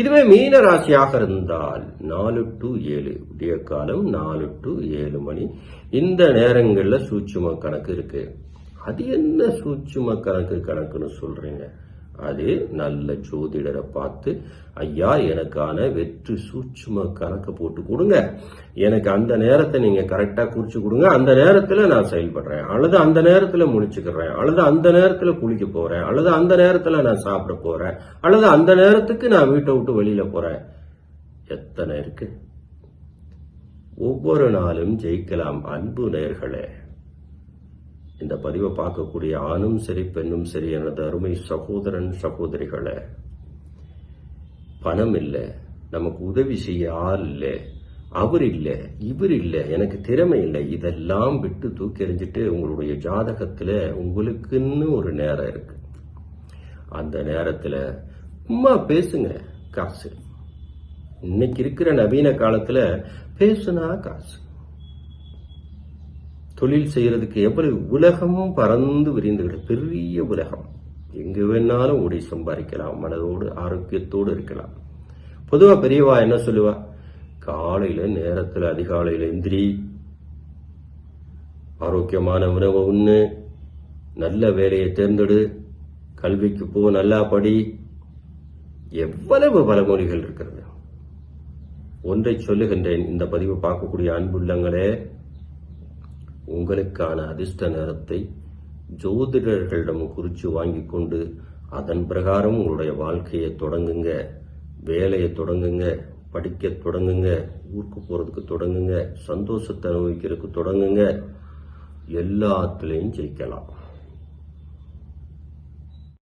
இதுவே மீன ராசியாக இருந்தால் 4 to 7 விடிய காலம் 4 to 7 மணி இந்த நேரங்கள்ல சூட்சும கணக்கு இருக்கு. அது என்ன சூட்சும கணக்குன்னு சொல்றீங்க? அது நல்ல ஜோதிடரை பார்த்து, ஐயா எனக்கான வெற்றி சூட்சும கணக்கு போட்டு கொடுங்க, எனக்கு அந்த நேரத்தை நீங்க கரெக்டா குறிச்சு கொடுங்க, அந்த நேரத்துல நான் செயல்படுறேன், அல்லது அந்த நேரத்துல முடிச்சுக்கிறேன், அல்லது அந்த நேரத்துல குளிக்க போறேன், அல்லது அந்த நேரத்துல நான் சாப்பிட போறேன், அல்லது அந்த நேரத்துக்கு நான் வீட்டை விட்டு வெளியில போறேன். எத்தனை இருக்கு. ஒவ்வொரு நாளும் ஜெயிக்கலாம். அன்பு நேயர்களே, இந்த பதிவை பார்க்கக்கூடிய ஆணும் சரி பெண்ணும் சரி எனது அருமை சகோதரன் சகோதரிகளே, பணம் இல்லை, நமக்கு உதவி செய்ய ஆள் இல்லை, அவர் இல்லை, இவர் இல்லை, எனக்கு திறமை இல்லை, இதெல்லாம் விட்டு தூக்கி எறிஞ்சிட்டு உங்களுடைய ஜாதகத்துல உங்களுக்குன்னு ஒரு நேரம் இருக்கு. அந்த நேரத்துல சும்மா பேசுங்க. காசு இன்னைக்கு இருக்கிற நவீன காலத்துல பேசுனா காசு. தொழில் செய்யறதுக்கு எவ்வளவு உலகமும் பறந்து விரிந்துகிட்டு, பெரிய உலகம், எங்கு வேணாலும் ஓடி சம்பாதிக்கலாம், மனதோடு ஆரோக்கியத்தோடு இருக்கலாம். பொதுவா பெரியவா என்ன சொல்லுவா? காலையில நேரத்துல அதிகாலையில எந்திரி, ஆரோக்கியமான உணவை உண்ணு, நல்ல வேலையை தேர்ந்தெடு, கல்விக்கு போ, நல்லா படி. எவ்வளவு பழமொழிகள் இருக்கிறது. ஒன்றை சொல்லுகின்றேன், இந்த பதிவை பார்க்கக்கூடிய அன்புள்ளங்களே, உங்களுக்கான அதிர்ஷ்ட நேரத்தை ஜோதிடர்களிடம் குறித்து வாங்கி கொண்டு அதன் பிரகாரம் உங்களுடைய வாழ்க்கையை தொடங்குங்க, வேலையை தொடங்குங்க, படிக்க தொடங்குங்க, ஊருக்கு போறதுக்கு தொடங்குங்க, சந்தோஷத்தை அனுபவிக்கிறதுக்கு தொடங்குங்க. எல்லாத்துலயும் ஜெயிக்கலாம்.